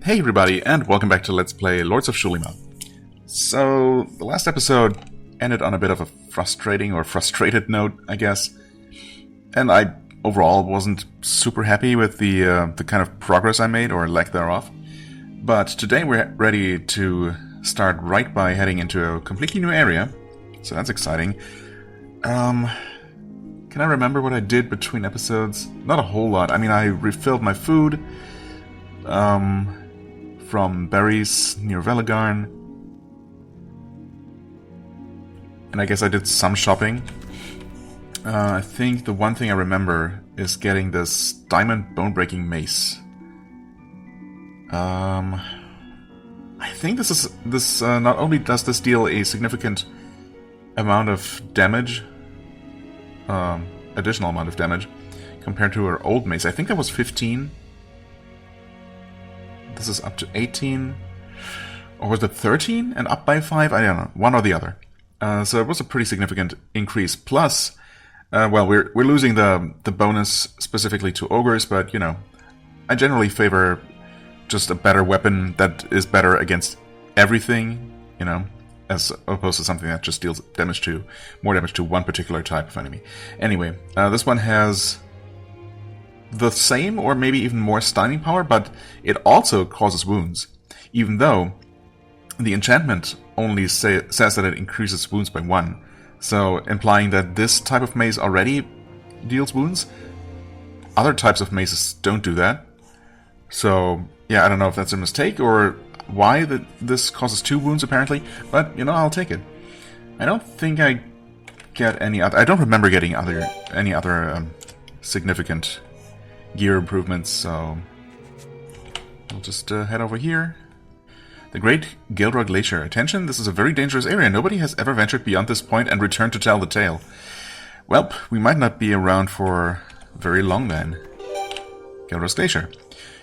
Hey everybody, and welcome back to Let's Play Lords of Xulima. So, the last episode ended on a bit of a frustrating or frustrated note, I guess. And I overall wasn't super happy with the kind of progress I made, or lack thereof. But today we're ready to start right by heading into a completely new area. So that's exciting. Can I remember what I did between episodes? Not a whole lot. I mean, I refilled my food. From berries near Velagarn. And I guess I did some shopping. I think the one thing I remember is getting this diamond bone-breaking mace. I think this not only does this deal a significant amount of damage, additional amount of damage, compared to her old mace. I think that was 15. This is up to 18, or was it 13 and up by 5? I don't know, one or the other. So it was a pretty significant increase. Plus, well, we're losing the bonus specifically to ogres, but you know, I generally favor just a better weapon that is better against everything, you know, as opposed to something that just deals more damage to one particular type of enemy. Anyway, this one has the same or maybe even more stunning power, but it also causes wounds, even though the enchantment only says that it increases wounds by 1, so implying that this type of mace already deals wounds. Other types of maces don't do that, so yeah, I don't know if that's a mistake or why this causes 2 wounds apparently, but you know, I'll take it. I don't think I get any other. I don't remember getting any other significant gear improvements, so we'll just head over here. The Great Gildra Glacier. Attention, this is a very dangerous area. Nobody has ever ventured beyond this point and returned to tell the tale. Well, we might not be around for very long then. Gildra's Glacier.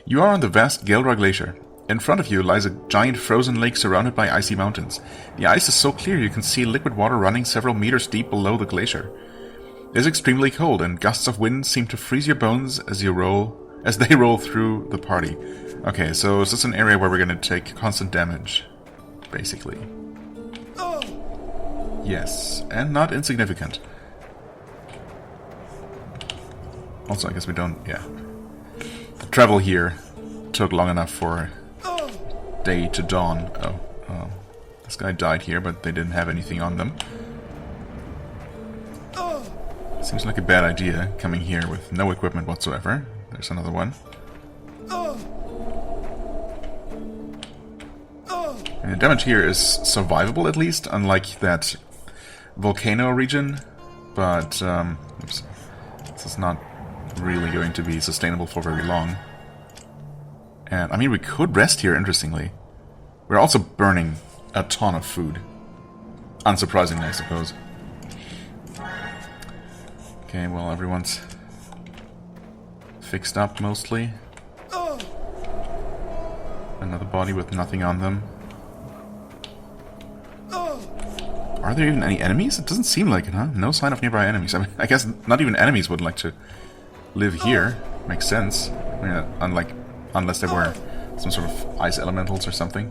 You are on the vast Gildra Glacier. In front of you lies a giant frozen lake surrounded by icy mountains. The ice is so clear you can see liquid water running several meters deep below the glacier. It is extremely cold, and gusts of wind seem to freeze your bones as they roll through the party. Okay, so is this an area where we're going to take constant damage, basically? Yes, and not insignificant. Also, I guess we don't, yeah. The travel here took long enough for day to dawn. Oh, this guy died here, but they didn't have anything on them. Seems like a bad idea, coming here with no equipment whatsoever. There's another one. And the damage here is survivable, at least, unlike that volcano region. But, oops, this is not really going to be sustainable for very long. And, I mean, we could rest here, interestingly. We're also burning a ton of food. Unsurprisingly, I suppose. Okay, well, everyone's fixed up, mostly. Another body with nothing on them. Are there even any enemies? It doesn't seem like it, huh? No sign of nearby enemies. I mean, I guess not even enemies would like to live here. Makes sense. I mean, unless they were some sort of ice elementals or something.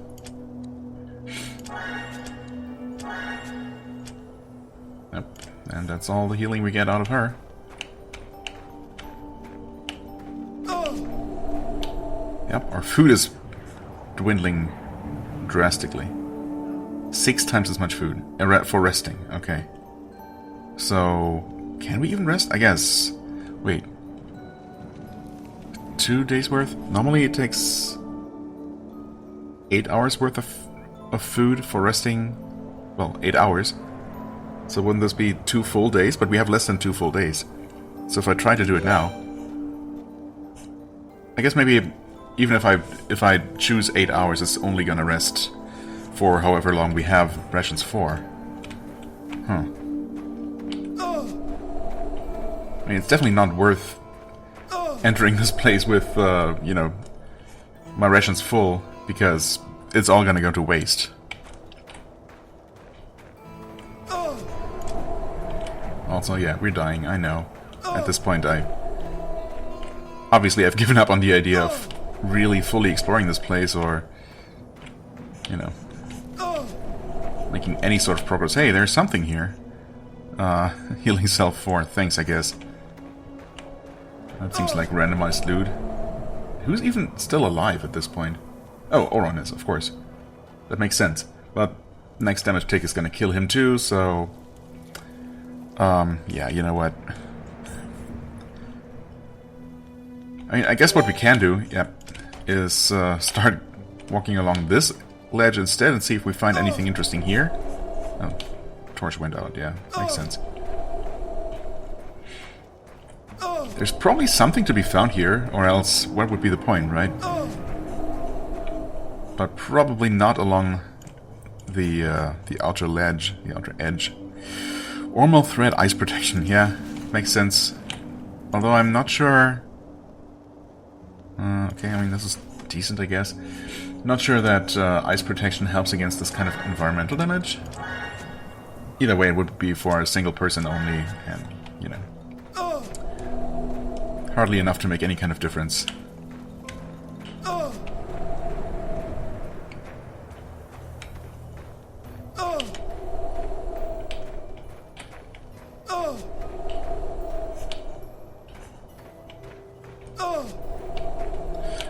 Yep. And that's all the healing we get out of her. Yep, our food is dwindling drastically. 6 times as much food for resting. Okay. So, can we even rest? I guess. Wait. 2 days worth? Normally it takes 8 hours worth of food for resting. Well, 8 hours. So wouldn't this be 2 full days? But we have less than 2 full days. So if I try to do it now, I guess maybe even if I choose 8 hours, it's only gonna rest for however long we have rations for. Huh. I mean, it's definitely not worth entering this place with, you know, my rations full, because it's all gonna go to waste. Also, yeah, we're dying, I know. At this point, obviously I've given up on the idea of really fully exploring this place or, you know, making any sort of progress. Hey, there's something here. Healing self 4. Thanks, I guess. That seems like randomized loot. Who's even still alive at this point? Oh, Oron is, of course. That makes sense. But next damage tick is gonna kill him too, so... yeah, you know what? I mean, I guess what we can do, yeah, is start walking along this ledge instead and see if we find anything interesting here. Oh, torch went out, yeah, makes sense. There's probably something to be found here, or else what would be the point, right? But probably not along the outer ledge, the outer edge. Ormal thread, ice protection, yeah, makes sense. Although I'm not sure... okay, I mean, this is decent, I guess. Not sure that ice protection helps against this kind of environmental damage. Either way, it would be for a single person only, and, you know, hardly enough to make any kind of difference.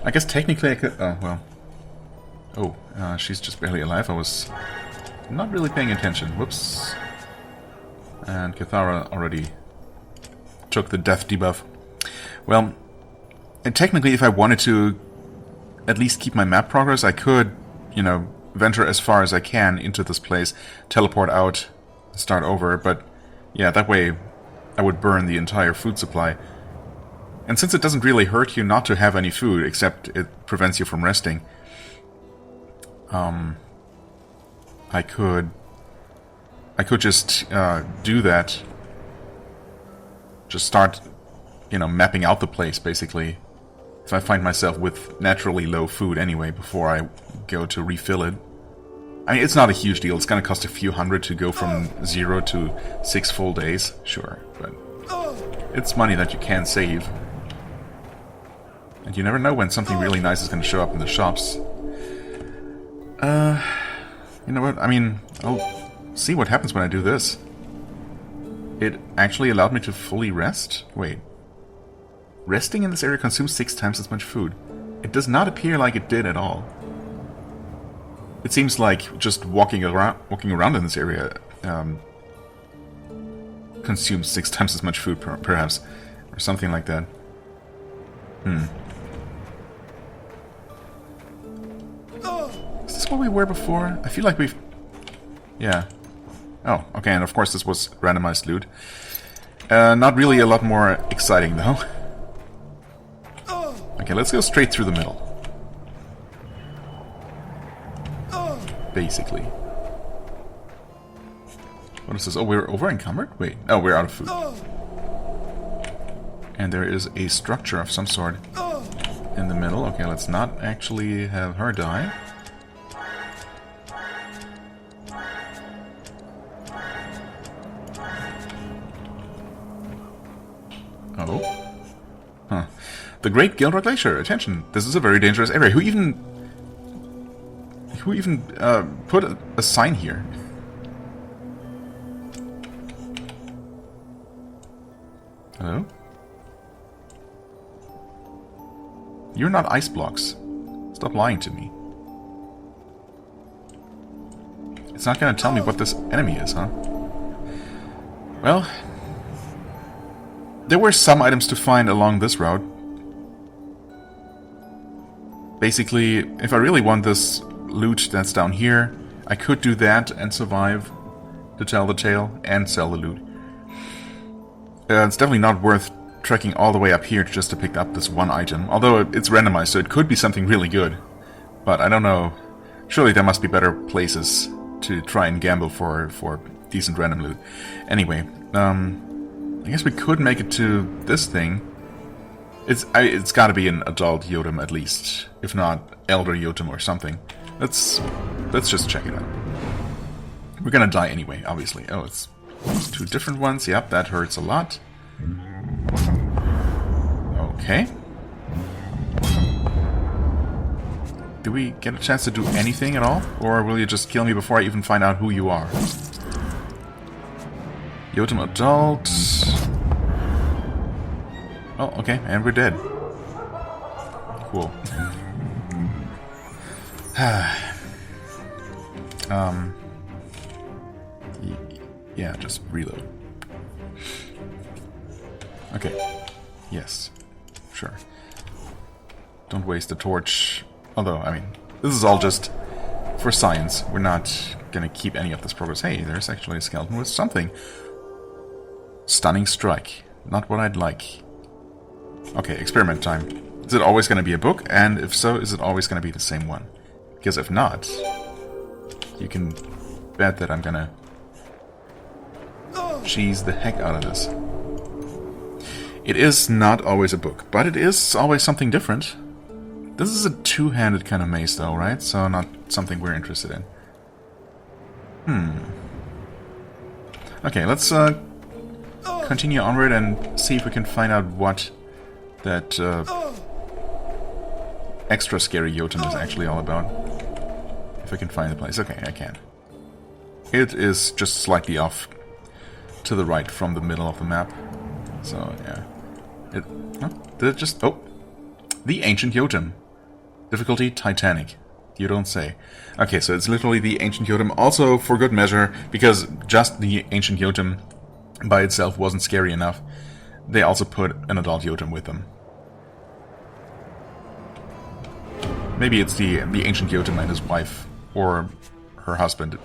I guess technically I could... oh, well. Oh, she's just barely alive. I was not really paying attention. Whoops. And Cathara already took the death debuff. Well, and technically if I wanted to at least keep my map progress, I could, you know, venture as far as I can into this place, teleport out, start over, but yeah, that way I would burn the entire food supply. And since it doesn't really hurt you not to have any food, except it prevents you from resting, I could just do that. Just start, you know, mapping out the place, basically. If I find myself with naturally low food anyway, before I go to refill it. I mean, it's not a huge deal. It's gonna cost a few hundred to go from 0 to 6 full days, sure, but it's money that you can save. And you never know when something really nice is going to show up in the shops. You know what? I mean, I'll see what happens when I do this. It actually allowed me to fully rest? Wait. Resting in this area consumes 6 times as much food. It does not appear like it did at all. It seems like just walking around in this area consumes 6 times as much food, perhaps. Or something like that. Is this where we were before? I feel like we've... yeah. Oh, okay, and of course this was randomized loot. Not really a lot more exciting, though. Okay, let's go straight through the middle. Basically. What is this? Oh, we're over-encumbered? Wait. Oh, we're out of food. And there is a structure of some sort in the middle. Okay, let's not actually have her die. Oh. Huh. The Great Gildra Glacier. Attention, this is a very dangerous area. Who even put a sign here? Hello? You're not ice blocks. Stop lying to me. It's not gonna tell me what this enemy is, huh? Well, there were some items to find along this route. Basically, if I really want this loot that's down here, I could do that and survive to tell the tale and sell the loot. It's definitely not worth trekking all the way up here just to pick up this one item, although it's randomized, so it could be something really good. But I don't know. Surely there must be better places to try and gamble for decent random loot. Anyway, I guess we could make it to this thing. It's got to be an adult Yotum at least, if not elder Yotum or something. Let's just check it out. We're gonna die anyway, obviously. Oh, it's 2 different ones. Yep, that hurts a lot. Okay. Do we get a chance to do anything at all? Or will you just kill me before I even find out who you are? Yotum adult. Oh, okay, and we're dead. Cool. Yeah, just reload. Okay. Yes. Sure. Don't waste the torch. Although, I mean, this is all just for science. We're not gonna keep any of this progress. Hey, there's actually a skeleton with something. Stunning strike. Not what I'd like. Okay, experiment time. Is it always gonna be a book? And if so, is it always gonna be the same one? Because if not, you can bet that I'm gonna cheese the heck out of this. It is not always a book, but it is always something different. This is a two-handed kind of mace though, right? So not something we're interested in. Okay, let's continue onward and see if we can find out what that extra scary Jotun is actually all about. If I can find the place. Okay, I can. It is just slightly off to the right from the middle of the map. So, yeah. Did it just... Oh! The Ancient Jotun. Difficulty Titanic. You don't say. Okay, so it's literally the Ancient Jotun. Also, for good measure, because just the Ancient Jotun by itself wasn't scary enough, they also put an adult Jotun with them. Maybe it's the Ancient Jotun and his wife. Or her husband.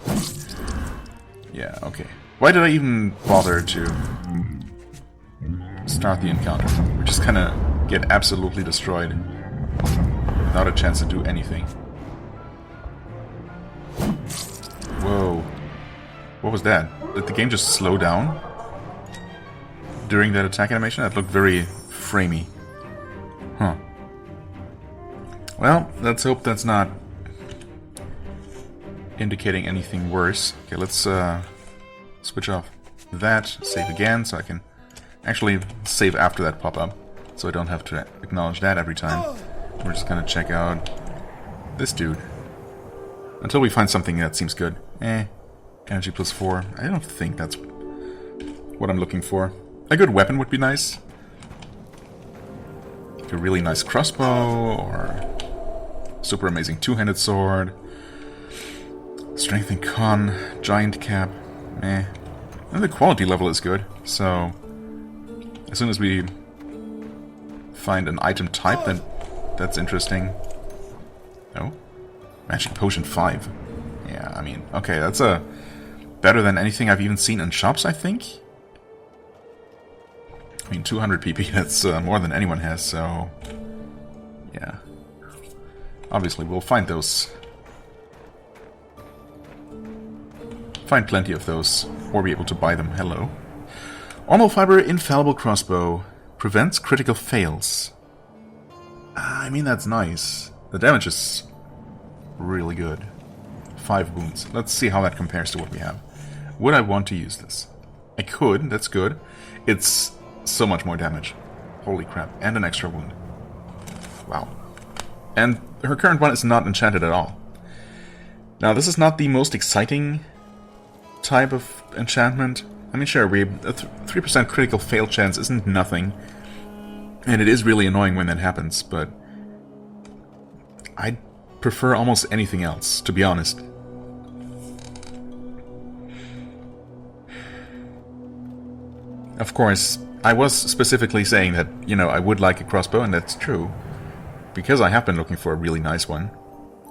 Yeah, okay. Why did I even bother to start the encounter? We're just gonna get absolutely destroyed without a chance to do anything. Whoa. What was that? Did the game just slow down during that attack animation? That looked very framey. Huh. Well, let's hope that's not indicating anything worse. Okay, let's switch off that, save again, so I can actually save after that pop-up, so I don't have to acknowledge that every time. We're just gonna check out this dude. Until we find something that seems good. Energy plus 4. I don't think that's what I'm looking for. A good weapon would be nice. Like a really nice crossbow, or super amazing two-handed sword. Strength and con, giant cap. And the quality level is good, so as soon as we find an item type that's interesting. Oh? Magic Potion 5. Yeah, I mean, okay, that's better than anything I've even seen in shops, I think? I mean, 200 PP, that's more than anyone has, so... yeah. Obviously, we'll find those... find plenty of those, or be able to buy them. Hello. Ormal Fiber Infallible Crossbow. Prevents critical fails. I mean, that's nice. The damage is really good. 5 wounds. Let's see how that compares to what we have. Would I want to use this? I could, that's good. It's so much more damage. Holy crap. And an extra wound. Wow. And her current one is not enchanted at all. Now, this is not the most exciting type of enchantment. I mean, sure, a 3% critical fail chance isn't nothing, and it is really annoying when that happens, but I'd prefer almost anything else, to be honest. Of course, I was specifically saying that, you know, I would like a crossbow, and that's true, because I have been looking for a really nice one,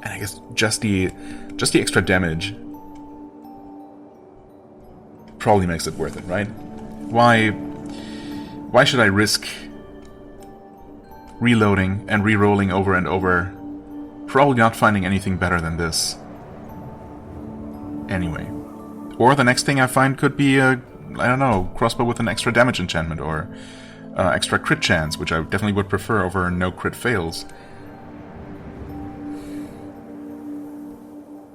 and I guess just the extra damage probably makes it worth it, right? Why should I risk reloading and re-rolling over and over, probably not finding anything better than this anyway? Or the next thing I find could be a, I don't know, crossbow with an extra damage enchantment, or extra crit chance, which I definitely would prefer over no crit fails.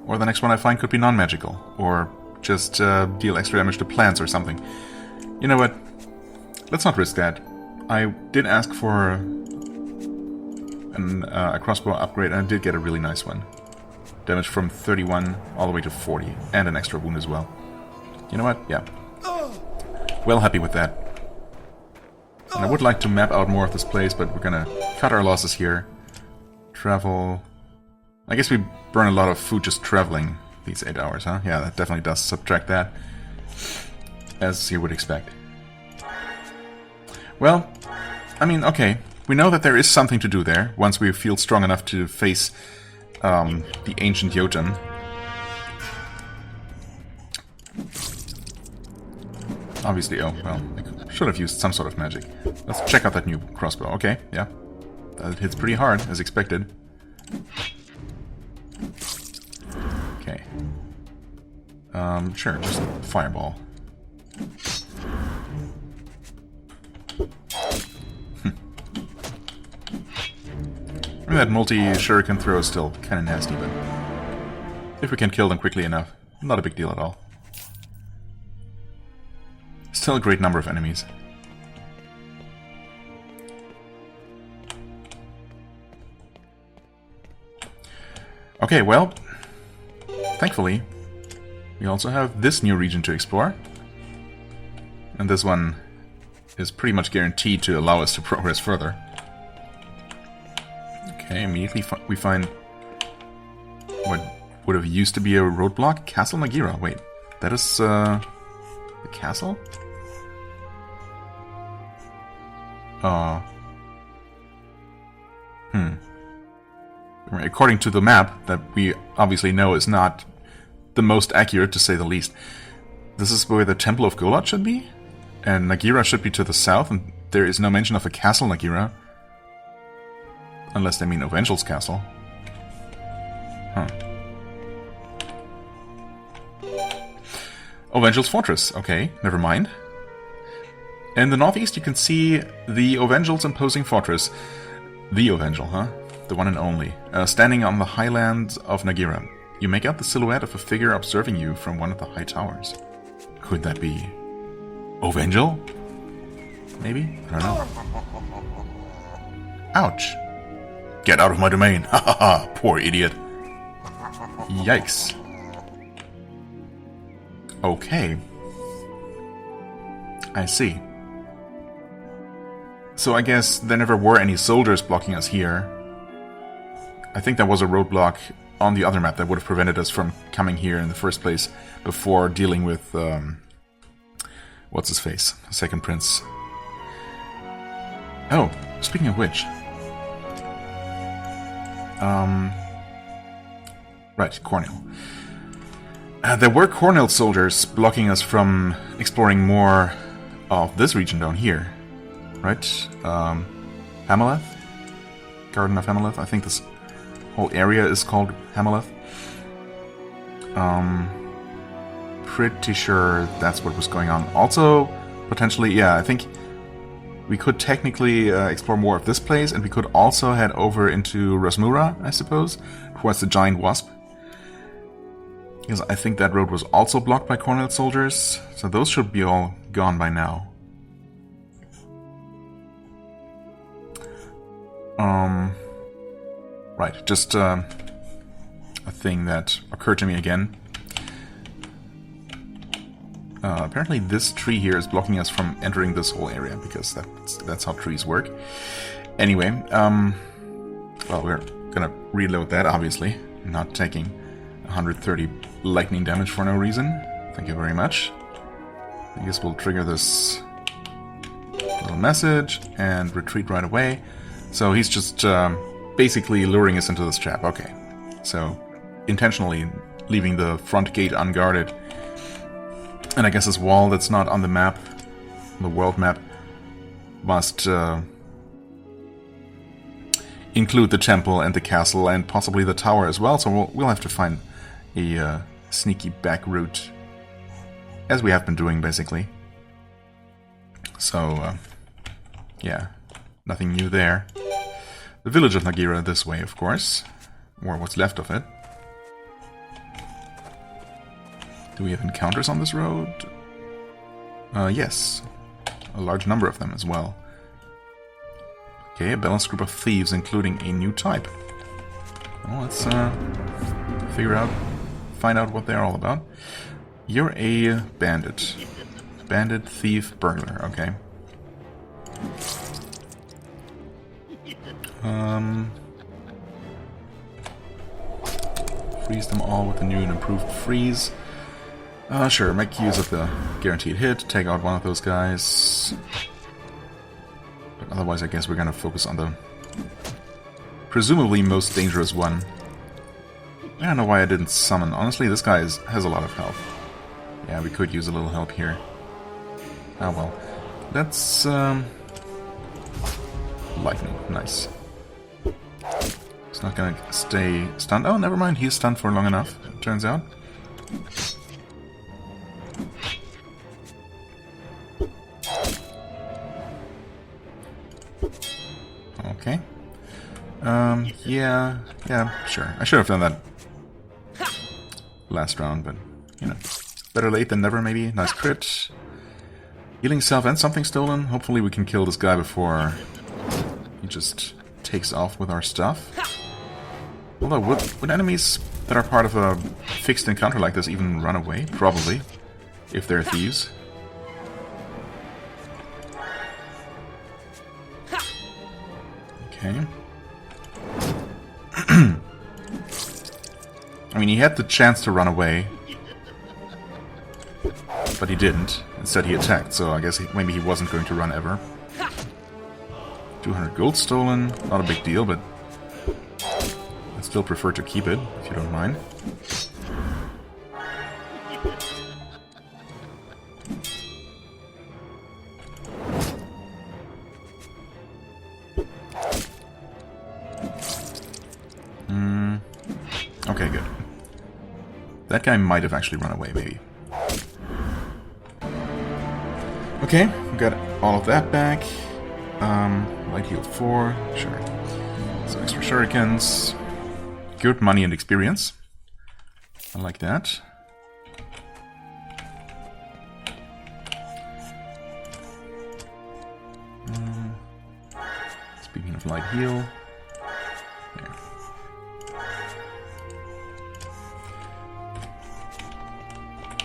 Or the next one I find could be non-magical, or just deal extra damage to plants or something. You know what? Let's not risk that. I did ask for an a crossbow upgrade, and I did get a really nice one. Damage from 31 all the way to 40, and an extra wound as well. You know what? Yeah. Well happy with that. And I would like to map out more of this place, but we're gonna cut our losses here. Travel... I guess we burn a lot of food just traveling these 8 hours, huh? Yeah, that definitely does subtract that. As you would expect. Well, I mean, okay. We know that there is something to do there, once we feel strong enough to face the ancient Jotun. Obviously, oh, well, I should have used some sort of magic. Let's check out that new crossbow. Okay, yeah. That hits pretty hard, as expected. Okay. Sure, just fireball. I mean, that multi-shuriken throw is still kind of nasty, but if we can kill them quickly enough, not a big deal at all. Still a great number of enemies. Okay, well, thankfully, we also have this new region to explore. And this one is pretty much guaranteed to allow us to progress further. Okay, immediately we find what would have used to be a roadblock. Castle Nagira. Wait, that is the castle? According to the map, that we obviously know is not the most accurate, to say the least. This is where the Temple of Golot should be? And Nagira should be to the south, and there is no mention of a castle Nagira. Unless they mean Ovengel's castle. Huh. Ovengel's fortress. Okay, never mind. In the northeast you can see the Ovengel's imposing fortress. The Ovengel, huh? The one and only. Standing on the highlands of Nagira. You make out the silhouette of a figure observing you from one of the high towers. Could that be Ovengel? Maybe? I don't know. Ouch. Get out of my domain! Ha ha ha! Poor idiot. Yikes. Okay. I see. So I guess there never were any soldiers blocking us here. I think that was a roadblock on the other map that would have prevented us from coming here in the first place before dealing with, what's his face? Second Prince. Oh, speaking of which. Right, Cornell. There were Cornell soldiers blocking us from exploring more of this region down here. Right? Hamaleth? Garden of Hamaleth? I think this whole area is called Hamaleth. Pretty sure that's what was going on. Also, potentially, yeah, I think we could technically explore more of this place, and we could also head over into Rasmura, I suppose, towards the Giant Wasp. Because I think that road was also blocked by Cornell soldiers, so those should be all gone by now. Right, just a thing that occurred to me again. Apparently this tree here is blocking us from entering this whole area, because that's how trees work. Anyway, well, we're gonna reload that, obviously. Not taking 130 lightning damage for no reason. Thank you very much. I guess we'll trigger this little message and retreat right away. So he's just basically luring us into this trap. Okay. So intentionally leaving the front gate unguarded. And I guess this wall that's not on the map, the world map, must include the temple and the castle and possibly the tower as well. So we'll have to find a sneaky back route, as we have been doing basically. So yeah, nothing new there. The village of Nagira this way, of course, or what's left of it. Do we have encounters on this road? Yes. A large number of them as well. Okay, a balanced group of thieves, including a new type. Well, let's find out what they're all about. You're a bandit. Bandit, thief, burglar, okay. Freeze them all with the new and improved freeze. Sure, make use of the guaranteed hit, take out one of those guys. But otherwise, I guess we're gonna focus on the presumably most dangerous one. I don't know why I didn't summon. Honestly, this guy has a lot of health. Yeah, we could use a little help here. Oh well. Let's, lightning. Nice. He's not gonna stay stunned. Oh, never mind. He's stunned for long enough, it turns out. Okay. Yeah, sure. I should have done that last round, but, you know. Better late than never, maybe. Nice crit. Healing self and something stolen. Hopefully we can kill this guy before he just takes off with our stuff. Although, would enemies that are part of a fixed encounter like this even run away? Probably. If they're thieves. Okay. I mean, he had the chance to run away. But he didn't. Instead he attacked, so I guess maybe he wasn't going to run ever. 200 gold stolen. Not a big deal, but I'd still prefer to keep it, if you don't mind. Okay, good. That guy might have actually run away, maybe. Okay, we got all of that back. Light heal 4, sure. Some extra shurikens. Good money and experience. I like that. Speaking of light heal. There.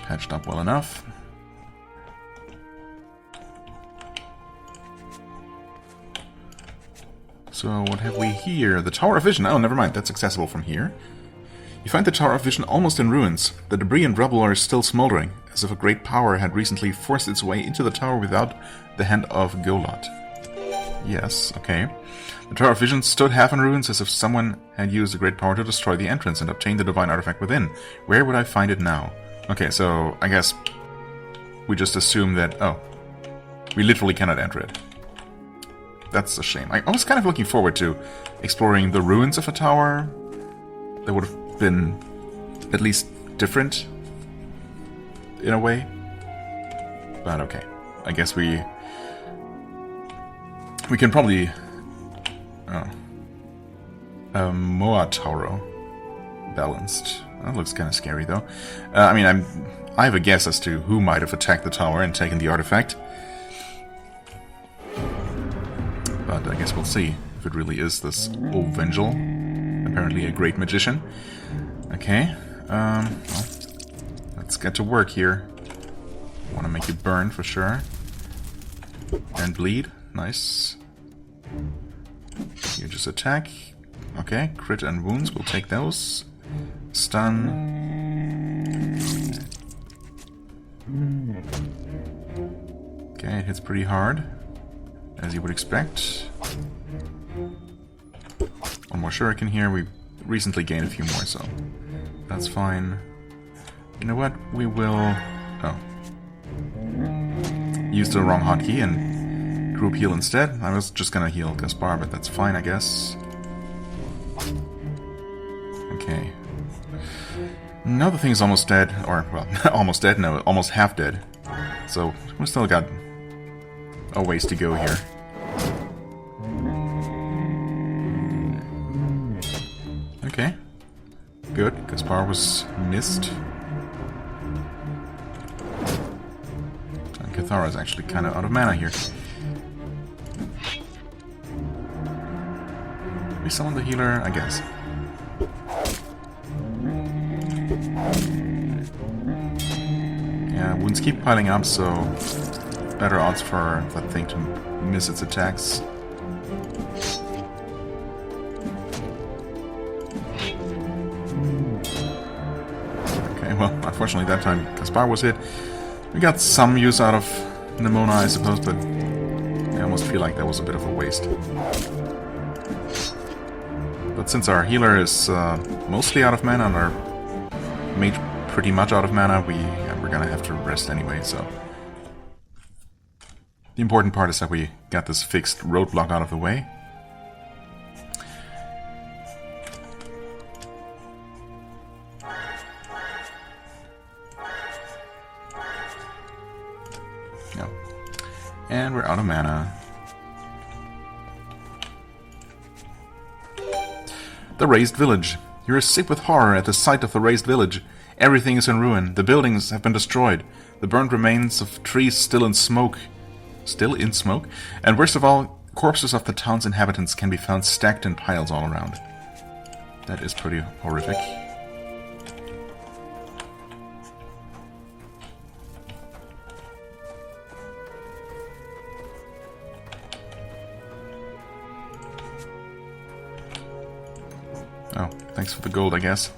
Patched up well enough. So what have we here? The Tower of Vision. Oh, never mind. That's accessible from here. You find the Tower of Vision almost in ruins. The debris and rubble are still smoldering, as if a great power had recently forced its way into the tower without the hand of Golot. Yes, okay. The Tower of Vision stood half in ruins, as if someone had used a great power to destroy the entrance and obtain the divine artifact within. Where would I find it now? Okay, so I guess we just assume that... Oh. We literally cannot enter it. That's a shame. I was kind of looking forward to exploring the ruins of a tower. That would have been at least different in a way. But okay. I guess we can probably... Oh. Moa Tauro. Balanced. That looks kind of scary though. I mean, I have a guess as to who might have attacked the tower and taken the artifact. But I guess we'll see if it really is this Ovengel. Apparently a great magician. Okay, well, let's get to work here. Want to make you burn for sure. And bleed. Nice. You just attack. Okay, crit and wounds. We'll take those. Stun. Okay, it hits pretty hard. As you would expect. One more shuriken here. We recently gained a few more, so that's fine. You know what? We will... Oh. Use the wrong hotkey and group heal instead. I was just gonna heal Gaspar, but that's fine, I guess. Okay. Now the thing is almost dead. Or, well, almost dead? No, almost half dead. So, we still got a ways to go here. Okay. Good. Gaspar was missed. And Cathara is actually kind of out of mana here. We summon the healer, I guess. Yeah, wounds keep piling up, so better odds for that thing to miss its attacks. Okay, well, unfortunately that time Kaspar was hit. We got some use out of Nimona, I suppose, but I almost feel like that was a bit of a waste. But since our healer is mostly out of mana and our mage pretty much out of mana, we're gonna have to rest anyway, so... The important part is that we got this fixed roadblock out of the way. No. And we're out of mana. The Razed Village. You are sick with horror at the sight of the razed village. Everything is in ruin. The buildings have been destroyed. The burnt remains of trees still in smoke. Still in smoke? And worst of all, corpses of the town's inhabitants can be found stacked in piles all around. That is pretty horrific. Oh, thanks for the gold, I guess.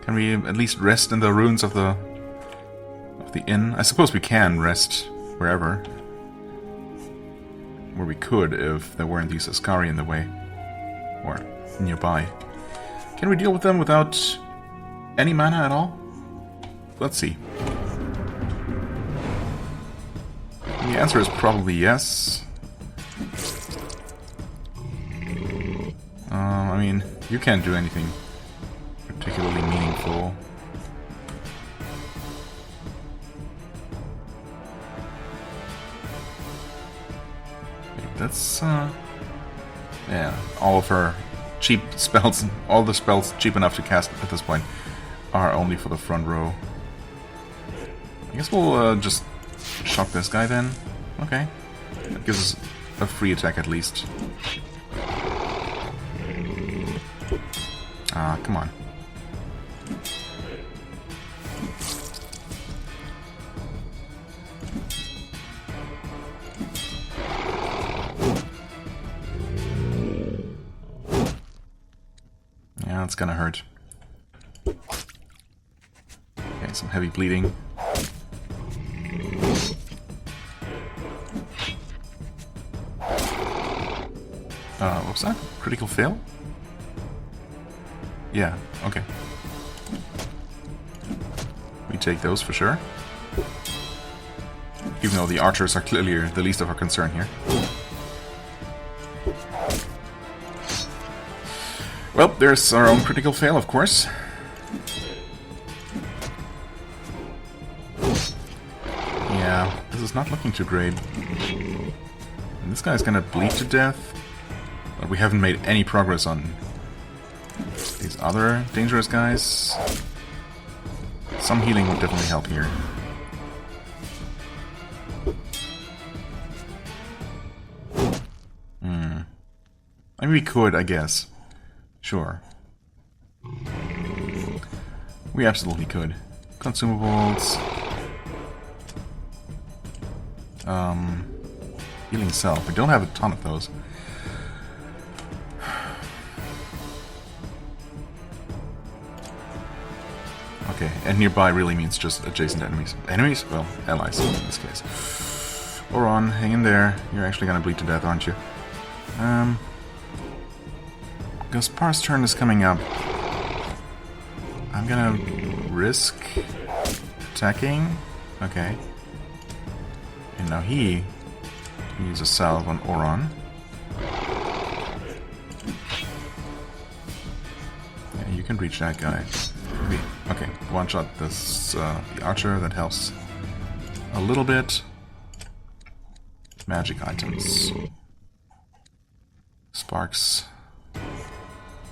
Can we at least rest in the ruins of the inn? I suppose we can rest wherever. Where we could if there weren't these Ascari in the way. Or nearby. Can we deal with them without any mana at all? Let's see. The answer is probably yes. I mean, you can't do anything particularly meaningful. That's, yeah, all of her cheap spells, all the spells cheap enough to cast at this point, are only for the front row. I guess we'll just shock this guy then. Okay. That gives us a free attack at least. Ah, come on. Yeah, it's gonna hurt. Okay, some heavy bleeding. What was that? Critical fail? Yeah, okay. We take those for sure. Even though the archers are clearly the least of our concern here. Well, there's our own critical fail, of course. Yeah, this is not looking too great. And this guy's gonna bleed to death. But we haven't made any progress on these other dangerous guys. Some healing would definitely help here. I mean, we could, I guess. Sure. We absolutely could. Consumables. Healing self. We don't have a ton of those. Okay, and nearby really means just adjacent enemies. Enemies? Well, allies in this case. Oron, hang in there. You're actually gonna bleed to death, aren't you? Gaspar's turn is coming up. I'm gonna risk attacking. Okay. And now he can use a salve on Oron. Yeah, you can reach that guy. Maybe. Okay, one shot this the archer, that helps a little bit. Magic items. Sparks.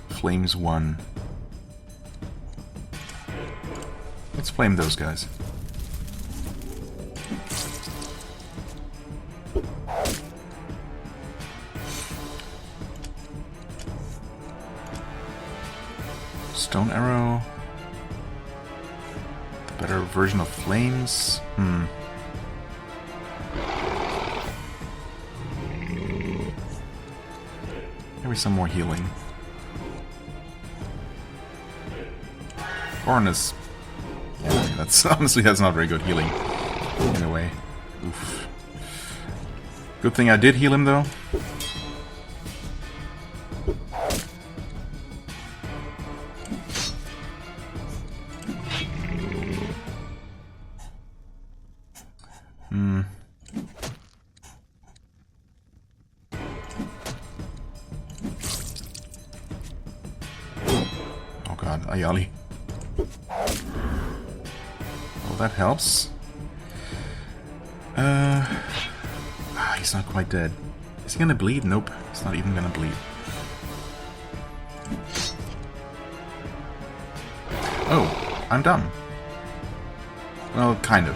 Flames 1. Let's flame those guys. Better version of flames? Maybe some more healing. Orin is... Yeah, that's honestly, that's not very good healing. In a way. Oof. Good thing I did heal him, though. Oh god, Ayali. Well, that helps. He's not quite dead. Is he gonna bleed? Nope, he's not even gonna bleed. Oh, I'm dumb. Well, kind of.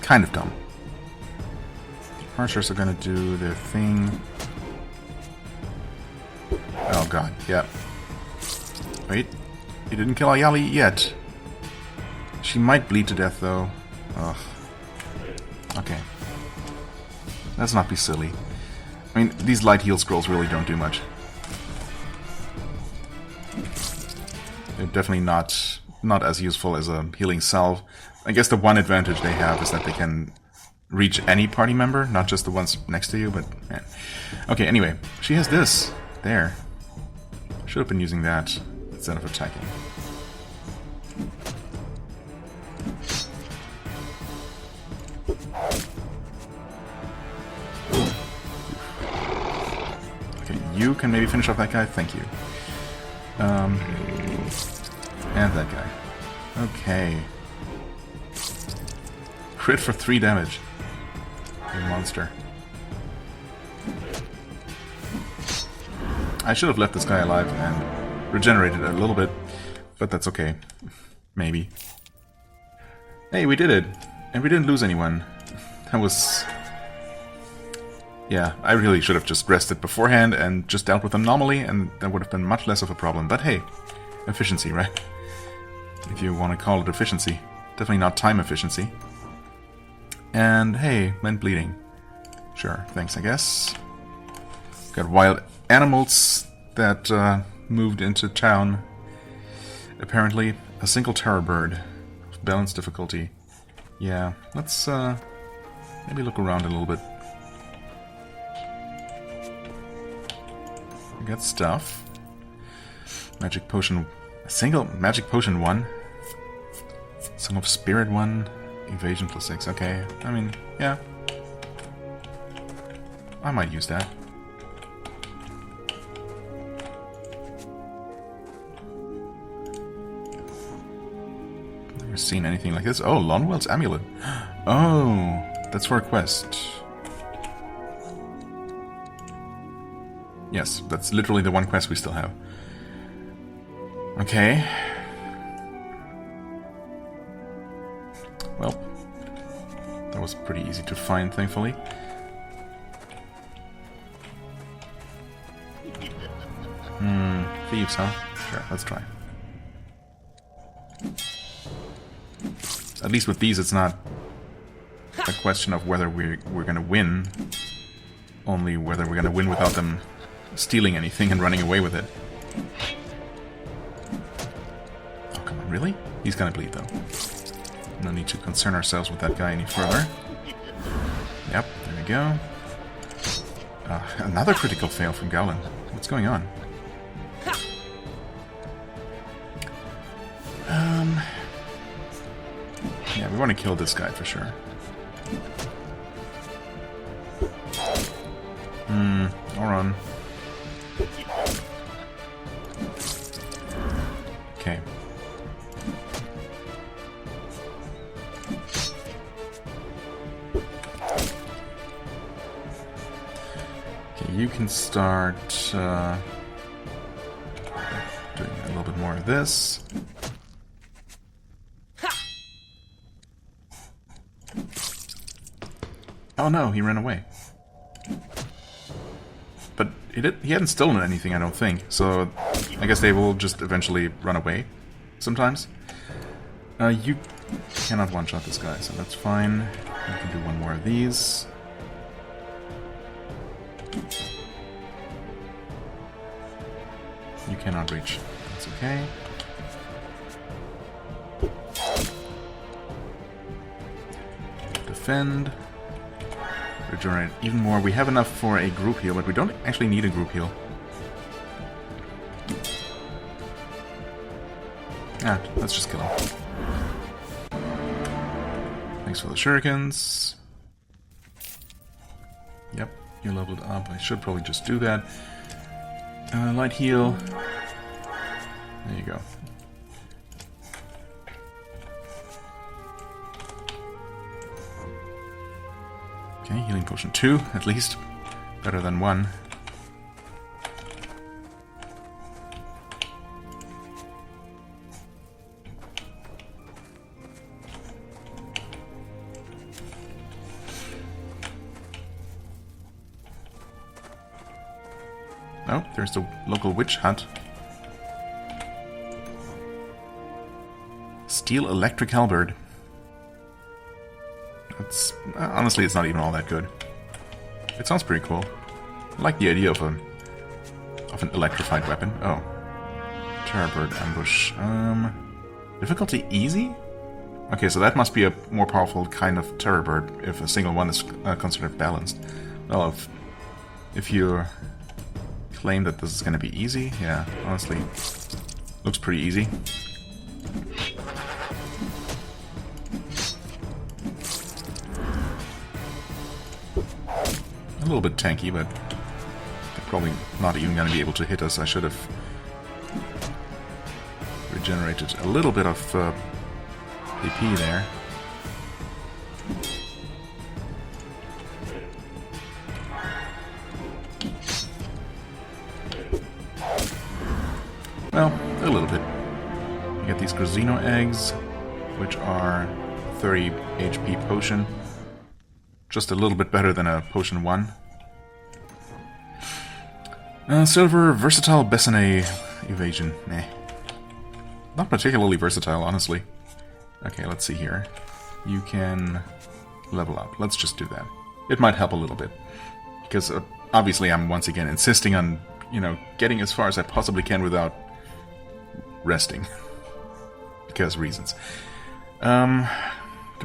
Kind of dumb. The archers are gonna do their thing. Oh god, yeah. Wait, he didn't kill Ayali yet. She might bleed to death, though. Ugh. Okay. Let's not be silly. I mean, these light heal scrolls really don't do much. They're definitely not as useful as a healing salve. I guess the one advantage they have is that they can reach any party member, not just the ones next to you, but... Yeah. Okay, anyway. She has this. There. Should have been using that instead of attacking. Okay, you can maybe finish off that guy. Thank you. And that guy. Okay. Crit for 3 damage. You monster. I should have left this guy alive and regenerated a little bit, but that's okay. Maybe. Hey, we did it! And we didn't lose anyone. That was... Yeah, I really should have just rested beforehand and just dealt with them normally, and that would have been much less of a problem. But hey, efficiency, right? If you want to call it efficiency. Definitely not time efficiency. And hey, men bleeding. Sure, thanks, I guess. Got wild animals that moved into town. Apparently, a single terror bird. Balanced difficulty. Yeah, let's maybe look around a little bit. We got stuff. Magic potion. A single magic potion 1. Song of Spirit 1. Evasion plus 6. Okay, I mean, yeah. I might use that. Never seen anything like this. Oh, Lonwell's Amulet. Oh, that's for a quest. Yes, that's literally the one quest we still have. Okay. Well, that was pretty easy to find, thankfully. Thieves, huh? Sure, let's try. At least with these, it's not a question of whether we're gonna win. Only whether we're gonna win without them stealing anything and running away with it. Oh, come on, really? He's gonna bleed, though. No need to concern ourselves with that guy any further. Yep, there we go. Another critical fail from Gowland. What's going on? Yeah, we want to kill this guy for sure. Oron. Okay. Okay, you can start doing a little bit more of this. Oh no, he ran away. But he hadn't stolen anything, I don't think. So I guess they will just eventually run away sometimes. You cannot one-shot this guy, so that's fine. You can do one more of these. You cannot reach. That's okay. Defend. Regenerate even more. We have enough for a group heal, but we don't actually need a group heal. Ah, let's just kill him. Thanks for the shurikens. Yep, you leveled up. I should probably just do that. Light heal. There you go. Okay, healing potion 2, at least. Better than 1. Oh, there's the local witch hut. Steel electric halberd. That's honestly, it's not even all that good. It sounds pretty cool. I like the idea of an electrified weapon. Oh, terrorbird ambush. Difficulty easy. Okay, so that must be a more powerful kind of terrorbird if a single one is considered balanced. Well, if you claim that this is going to be easy, yeah, honestly, looks pretty easy. A little bit tanky, but they're probably not even going to be able to hit us. I should have regenerated a little bit of AP there. Well, a little bit. You get these Grozino eggs, which are 30 HP potion. Just a little bit better than a potion 1. Silver, versatile Bessonet evasion. Nah. Not particularly versatile, honestly. Okay, let's see here. You can level up. Let's just do that. It might help a little bit. Because obviously I'm once again insisting on, you know, getting as far as I possibly can without resting. Because reasons. Do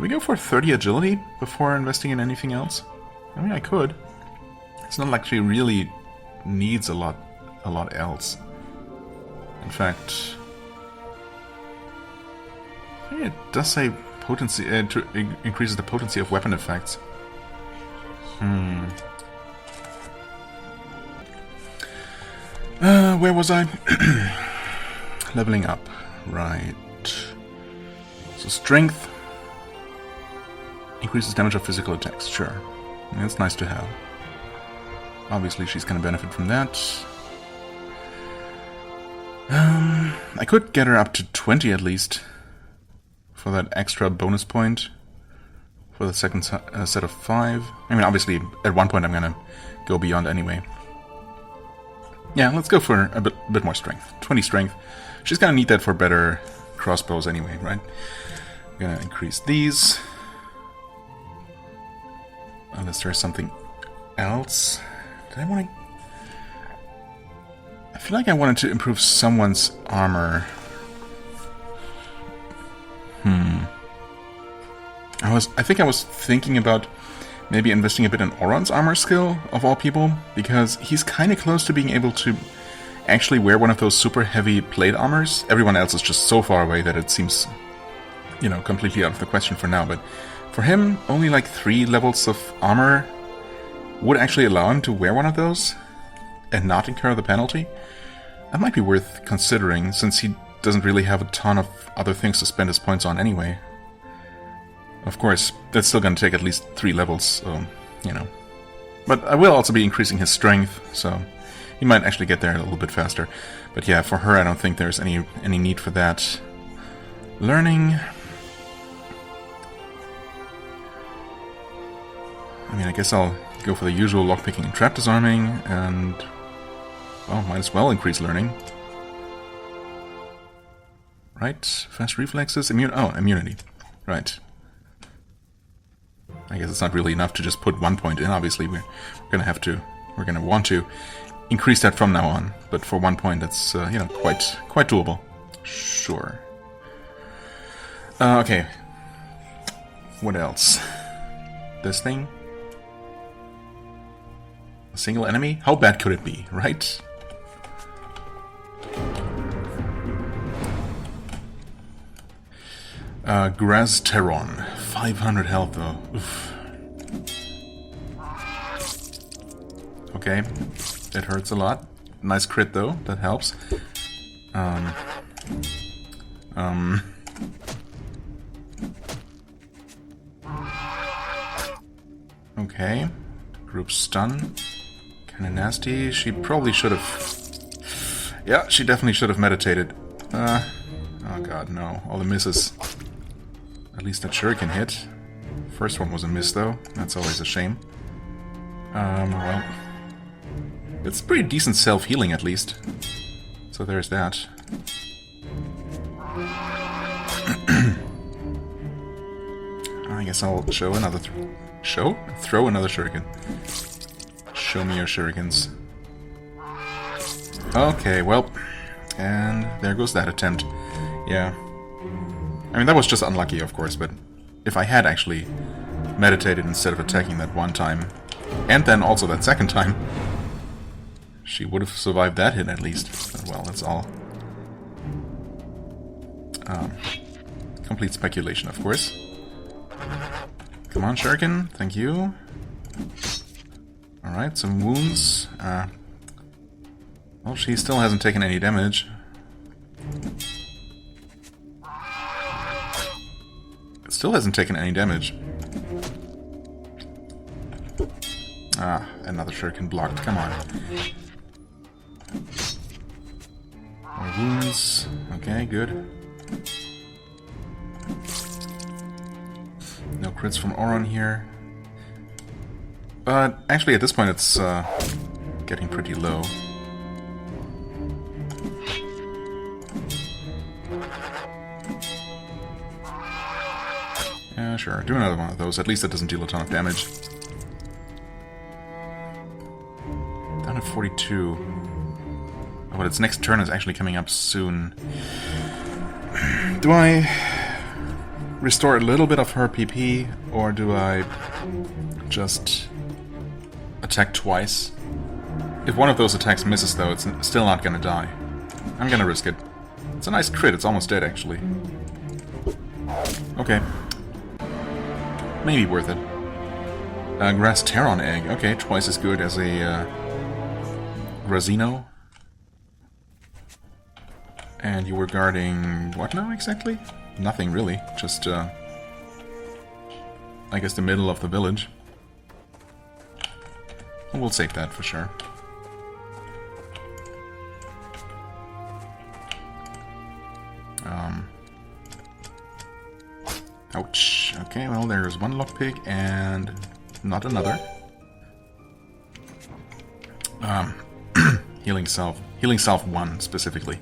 we go for 30 agility before investing in anything else? I mean, I could. It's not like she really needs a lot else. In fact, I think it does say potency increases the potency of weapon effects. Where was I? Leveling up, right? So strength increases damage of physical attacks. Sure, that's nice to have. Obviously, she's going to benefit from that. I could get her up to 20 at least for that extra bonus point for the second set of 5. I mean, obviously, at one point I'm going to go beyond anyway. Yeah, let's go for a bit more strength. 20 strength. She's going to need that for better crossbows anyway, right? I'm going to increase these. Unless there's something else. Did I want to... I feel like I wanted to improve someone's armor. I think I was thinking about maybe investing a bit in Oron's armor skill, of all people, because he's kind of close to being able to actually wear one of those super heavy plate armors. Everyone else is just so far away that it seems, you know, completely out of the question for now, but for him, only like 3 levels of armor would actually allow him to wear one of those and not incur the penalty. That might be worth considering, since he doesn't really have a ton of other things to spend his points on anyway. Of course, that's still going to take at least 3 levels, so, you know. But I will also be increasing his strength, so he might actually get there a little bit faster. But yeah, for her, I don't think there's any need for that. Learning... I mean, I guess I'll go for the usual lockpicking and trap disarming, and... well, might as well increase learning. right? Fast reflexes, immunity. Right. I guess it's not really enough to just put 1 point in. Obviously, we're gonna want to increase that from now on. But for 1 point, that's you know, quite doable. Sure. Okay. What else? This thing. A single enemy? How bad could it be, right? Grazteron. 500 health, though. Oof. Okay. It hurts a lot. Nice crit, though. That helps. Okay. Group stun. Kinda nasty. She probably should have... Yeah, she definitely should have meditated. Oh god, no. All the misses. At least that shuriken hit. First one was a miss, though. That's always a shame. Well... It's pretty decent self-healing, at least. So there's that. I guess I'll show another... Throw another shuriken. Show me your shurikens. Okay, well... And there goes that attempt. Yeah. I mean, that was just unlucky, of course, but... If I had actually meditated instead of attacking that one time, and then also that second time, she would have survived that hit at least. But, well, that's all. Complete speculation, of course. Come on, shuriken. Thank you. Alright, some wounds. Well, she still hasn't taken any damage. Still hasn't taken any damage. Ah, another shuriken blocked. Come on. More wounds. Okay, good. No crits from Auron here. But actually at this point it's getting pretty low. Yeah, sure. Do another one of those. At least it doesn't deal a ton of damage. Down at 42. Oh, but its next turn is actually coming up soon. Do I restore a little bit of her PP, or do I just attack twice? If one of those attacks misses, though, it's still not gonna die. I'm gonna risk it. It's a nice crit. It's almost dead, actually. Okay. Maybe worth it. Grazteron egg. Okay, twice as good as a Razino. And you were guarding what now exactly? Nothing really. Just I guess the middle of the village. We'll save that for sure. Ouch. Okay, well, there's one lockpick and not another. Healing Salve 1 specifically.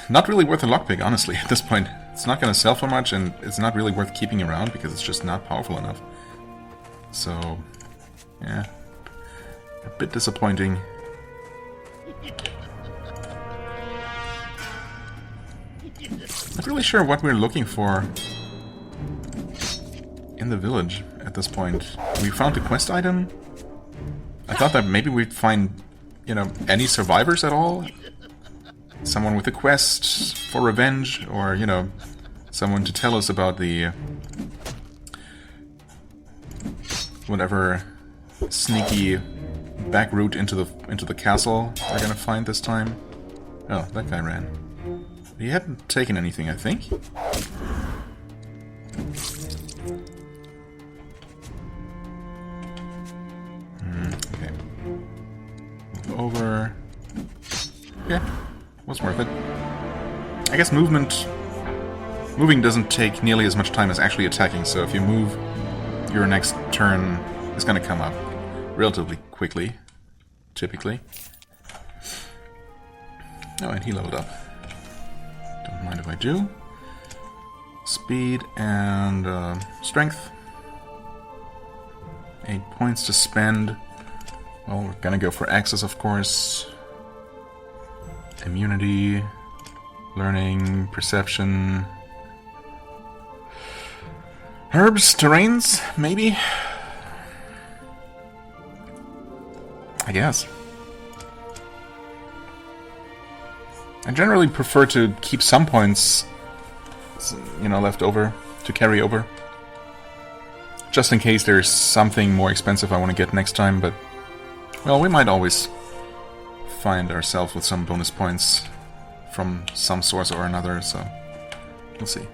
Not really worth a lockpick, honestly, at this point. It's not going to sell for much, and it's not really worth keeping around because it's just not powerful enough. So, yeah. A bit disappointing. Not really sure what we're looking for in the village at this point. We found a quest item. I thought that maybe we'd find, you know, any survivors at all. Someone with a quest for revenge, or, you know, someone to tell us about the whatever sneaky back route into the castle we're gonna find this time. Oh, that guy ran. He hadn't taken anything, I think. Okay. Move over. Yeah, was worth it. I guess moving doesn't take nearly as much time as actually attacking, so if you move, your next turn is gonna come up relatively quickly, typically. Oh, and he leveled up. do I do? Speed and strength. 8 points to spend. Well, we're gonna go for access, of course. Immunity, learning, perception. Herbs, terrains, maybe? I guess. I generally prefer to keep some points, you know, left over to carry over. Just in case there's something more expensive I want to get next time, but... well, we might always find ourselves with some bonus points from some source or another, so... we'll see.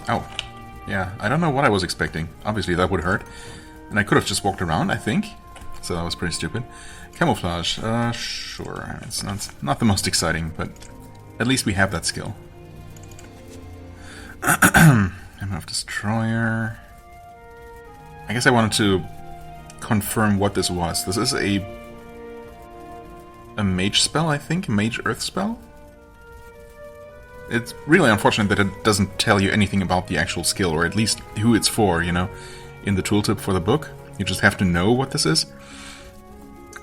Oh. Yeah, I don't know what I was expecting. Obviously that would hurt. And I could have just walked around, I think. So that was pretty stupid. Camouflage, sure. It's not the most exciting, but at least we have that skill. Ammo of Destroyer. I guess I wanted to confirm what this was. This is a mage spell, I think? A mage earth spell? It's really unfortunate that it doesn't tell you anything about the actual skill, or at least who it's for, you know, in the tooltip for the book. You just have to know what this is.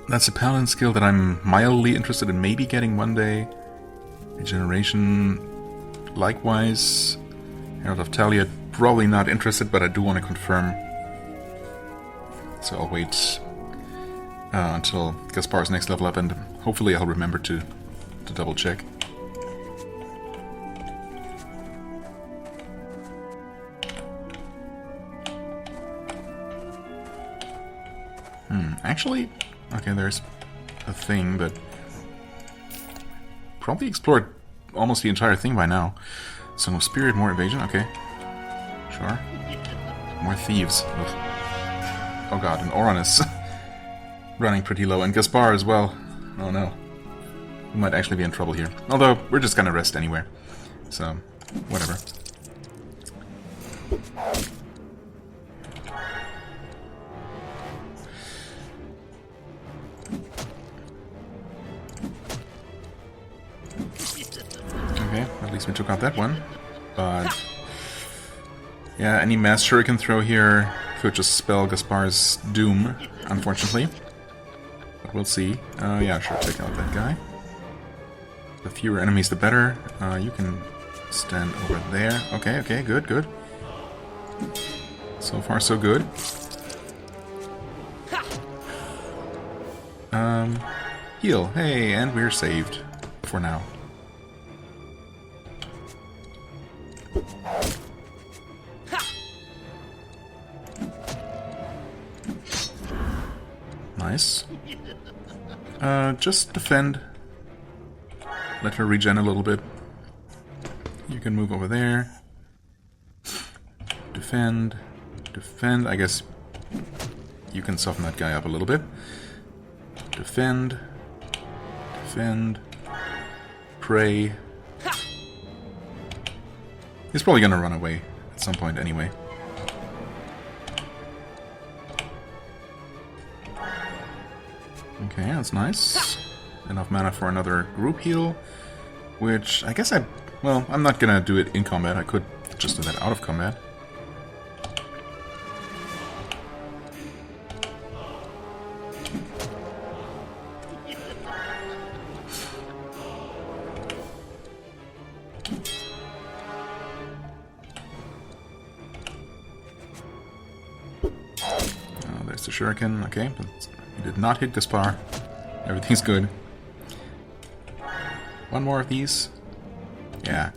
That's a paladin skill that I'm mildly interested in maybe getting one day. Regeneration, likewise. Herald of Talia, probably not interested, but I do want to confirm. So I'll wait until Gaspar's next level up, and hopefully I'll remember to double check. Actually, okay, there's a thing, but probably explored almost the entire thing by now. So no spirit, more evasion, okay. Sure. More thieves. Ugh. Oh god, and Oran is running pretty low, and Gaspar as well. Oh no. We might actually be in trouble here. Although, we're just gonna rest anywhere. So, whatever. Okay, at least we took out that one. But yeah, any mass shuriken throw here could just spell Gaspar's doom, unfortunately. But we'll see. Yeah, sure, take out that guy. The fewer enemies, the better. You can stand over there. Okay, okay, good, good. So far, so good. Heal. Hey, and we're saved. For now. Nice. Just defend. Let her regen a little bit. You can move over there. Defend. Defend. I guess you can soften that guy up a little bit. Defend. Defend. Pray. He's probably gonna run away at some point anyway. Okay, that's nice. Enough mana for another group heal, which I guess well, I'm not gonna do it in combat. I could just do that out of combat. Oh, there's the shuriken. Okay, but he did not hit Gaspar. Everything's good. One more of these. Yeah,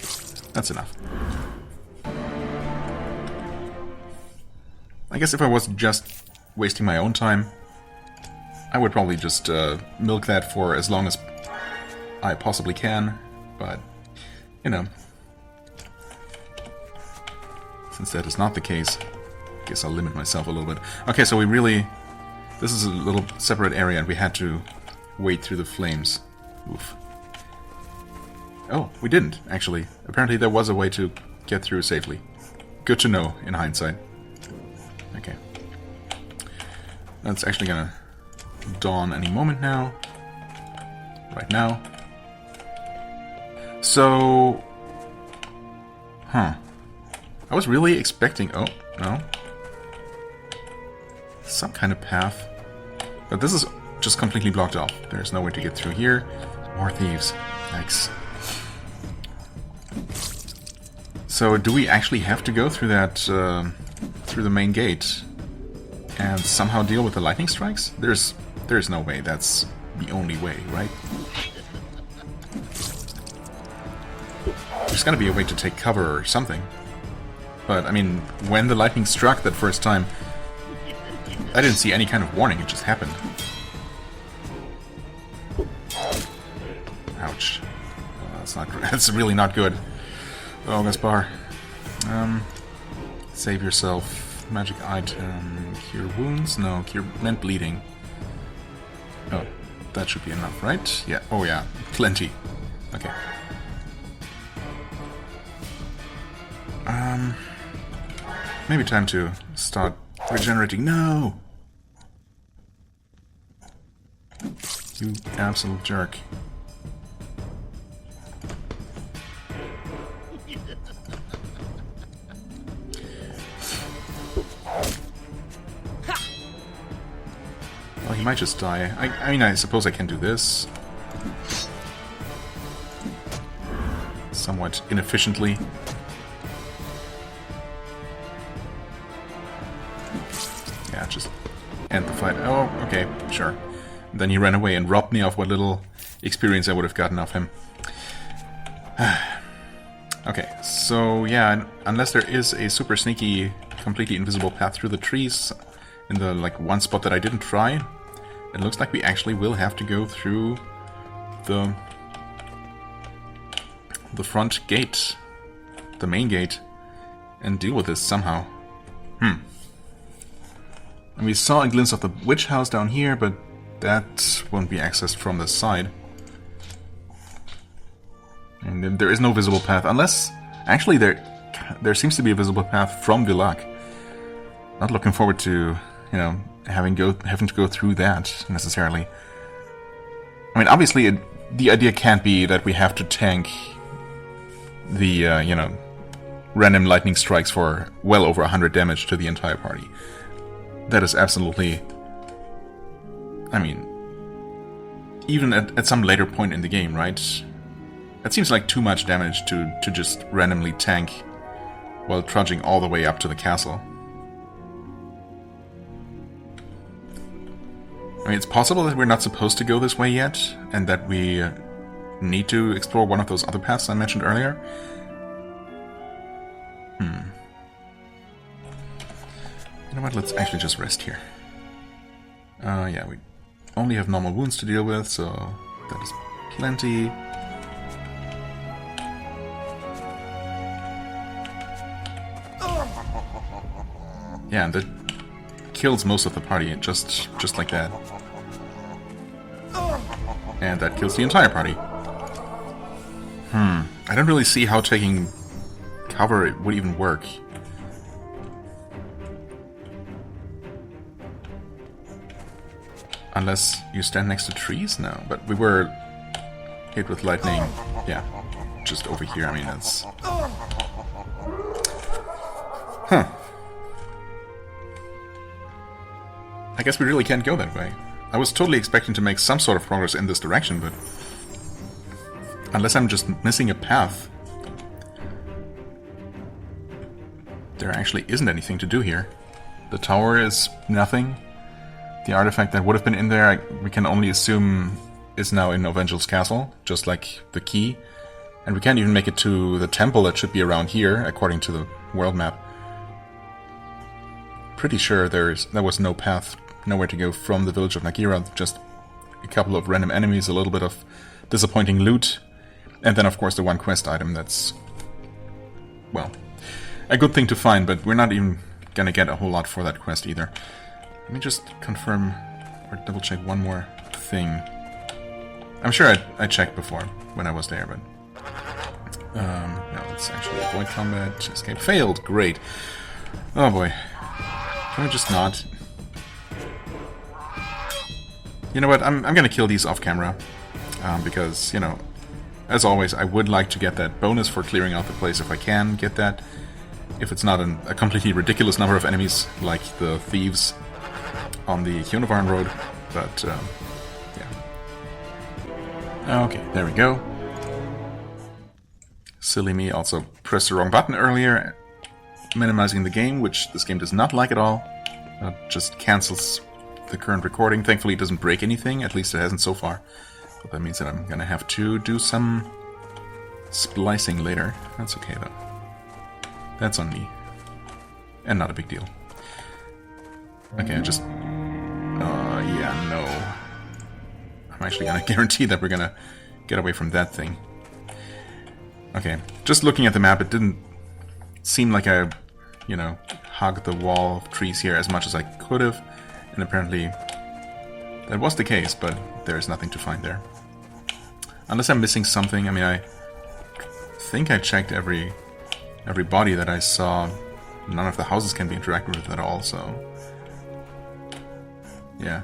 that's enough. I guess if I was just wasting my own time, I would probably just milk that for as long as I possibly can, but, you know, since that is not the case, I guess I'll limit myself a little bit. Okay, so we really... this is a little separate area, and we had to wade through the flames. Oof. Oh, we didn't, actually. Apparently there was a way to get through safely. Good to know, in hindsight. Okay. That's actually gonna dawn any moment now. Right now. So... Huh. I was really expecting... Oh, no. Some kind of path. But this is just completely blocked off. There's no way to get through here. More thieves. Yikes. So do we actually have to go through that... through the main gate? And somehow deal with the lightning strikes? There's no way. That's the only way, right? There's gotta be a way to take cover or something. But, I mean, when the lightning struck that first time, I didn't see any kind of warning, it just happened. Ouch. That's not. That's really not good. Oh, Gaspar. Save yourself. Magic item. Cure wounds? No, cure meant bleeding. Oh, that should be enough, right? Yeah. Oh, yeah. Plenty. Okay. Maybe time to start regenerating. No! You absolute jerk. Well, he might just die. I mean, I suppose I can do this. Somewhat inefficiently. Yeah, just end the fight. Oh, okay, sure. And then he ran away and robbed me of what little experience I would have gotten off him. Okay, so yeah, unless there is a super sneaky, completely invisible path through the trees in the like one spot that I didn't try, it looks like we actually will have to go through the front gate, the main gate, and deal with this somehow. And we saw a glimpse of the witch house down here, but that won't be accessed from this side. And there is no visible path, unless... Actually, there seems to be a visible path from Villac. Not looking forward to, you know, having to go through that, necessarily. I mean, obviously, the idea can't be that we have to tank the, you know, random lightning strikes for well over 100 damage to the entire party. That is absolutely... I mean... Even at some later point in the game, right? That seems like too much damage to just randomly tank while trudging all the way up to the castle. I mean, it's possible that we're not supposed to go this way yet, and that we need to explore one of those other paths I mentioned earlier. You know what, let's actually just rest here. Yeah, we only have normal wounds to deal with, so that is plenty. Yeah, and that kills most of the party, just like that. And that kills the entire party. I don't really see how taking cover would even work. Unless you stand next to trees? No, but we were hit with lightning. Yeah, just over here. I mean, that's... Huh. I guess we really can't go that way. I was totally expecting to make some sort of progress in this direction, but... Unless I'm just missing a path, there actually isn't anything to do here. The tower is nothing. The artifact that would have been in there, we can only assume is now in Ovengel's castle, just like the key. And we can't even make it to the temple that should be around here, according to the world map. Pretty sure there was no path, nowhere to go from the village of Nagira, just a couple of random enemies, a little bit of disappointing loot, and then of course the one quest item that's, well, a good thing to find, but we're not even gonna get a whole lot for that quest either. Let me just confirm or double check one more thing. I'm sure I checked before when I was there, but... no, let's actually avoid combat. Escape failed. Great. Oh boy. Can we just not? You know what, I'm gonna kill these off camera, because, you know, as always, I would like to get that bonus for clearing out the place if I can get that. If it's not a completely ridiculous number of enemies, like the thieves on the Univarn Road, but, yeah. Okay, there we go. Silly me, also pressed the wrong button earlier, minimizing the game, which this game does not like at all. It just cancels the current recording. Thankfully it doesn't break anything, at least it hasn't so far. But that means that I'm gonna have to do some splicing later. That's okay though. That's on me. And not a big deal. Okay, just... yeah, no. I'm actually gonna guarantee that we're gonna get away from that thing. Okay, just looking at the map, it didn't seem like I, you know, hugged the wall of trees here as much as I could have. And apparently that was the case, but there's nothing to find there. Unless I'm missing something. I mean, I think I checked every body that I saw. None of the houses can be interacted with at all, so... yeah,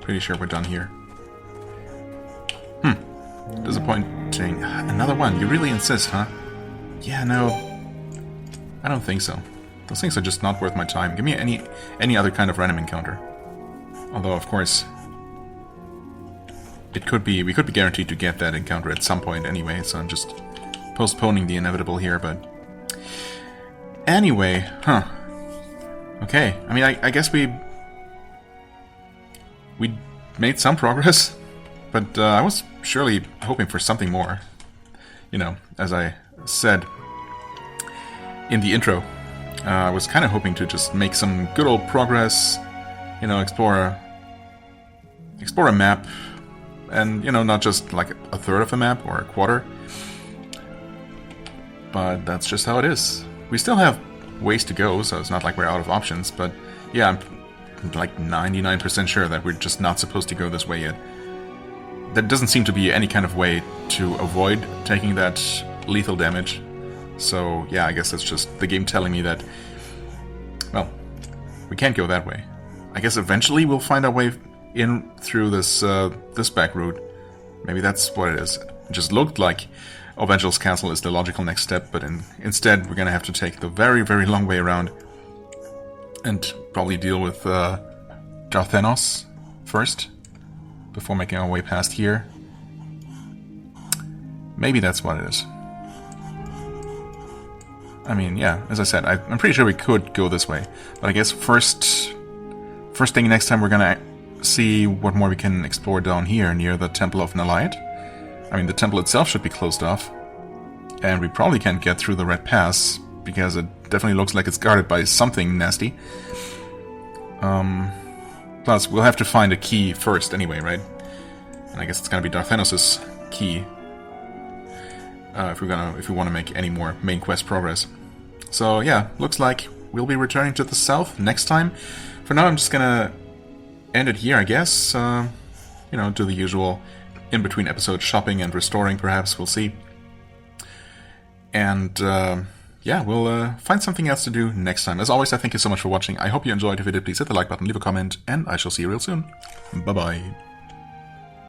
pretty sure we're done here. Disappointing. Another one. You really insist, huh? Yeah, no. I don't think so. Those things are just not worth my time. Give me any other kind of random encounter. Although, of course, we could be guaranteed to get that encounter at some point anyway, so I'm just postponing the inevitable here, but... anyway, huh. Okay, I mean, I guess we made some progress, but I was surely hoping for something more. You know, as I said in the intro, I was kind of hoping to just make some good old progress, you know, explore a map, and, you know, not just like a third of a map or a quarter. But that's just how it is. We still have ways to go, so it's not like we're out of options, but yeah, I'm like 99% sure that we're just not supposed to go this way yet. There doesn't seem to be any kind of way to avoid taking that lethal damage. So yeah, I guess that's just the game telling me that, well, we can't go that way. I guess eventually we'll find our way in through this this back route. Maybe that's what it is. It just looked like Ovengel's Castle is the logical next step, but instead we're gonna have to take the very, very long way around and probably deal with Darthenos first, before making our way past here. Maybe that's what it is. I mean, yeah, as I said, I'm pretty sure we could go this way. But I guess first thing next time we're gonna see what more we can explore down here near the Temple of Nalayat. I mean, the temple itself should be closed off. And we probably can't get through the Red Pass, because it definitely looks like it's guarded by something nasty. Plus, we'll have to find a key first anyway, right? And I guess it's gonna be Darthenos' key. If we want to make any more main quest progress. So yeah, looks like we'll be returning to the south next time. For now, I'm just gonna end it here, I guess. You know, do the usual in-between episode shopping and restoring, perhaps. We'll see. And yeah, we'll find something else to do next time. As always, I thank you so much for watching. I hope you enjoyed. If you did, please hit the like button, leave a comment, and I shall see you real soon. Bye-bye.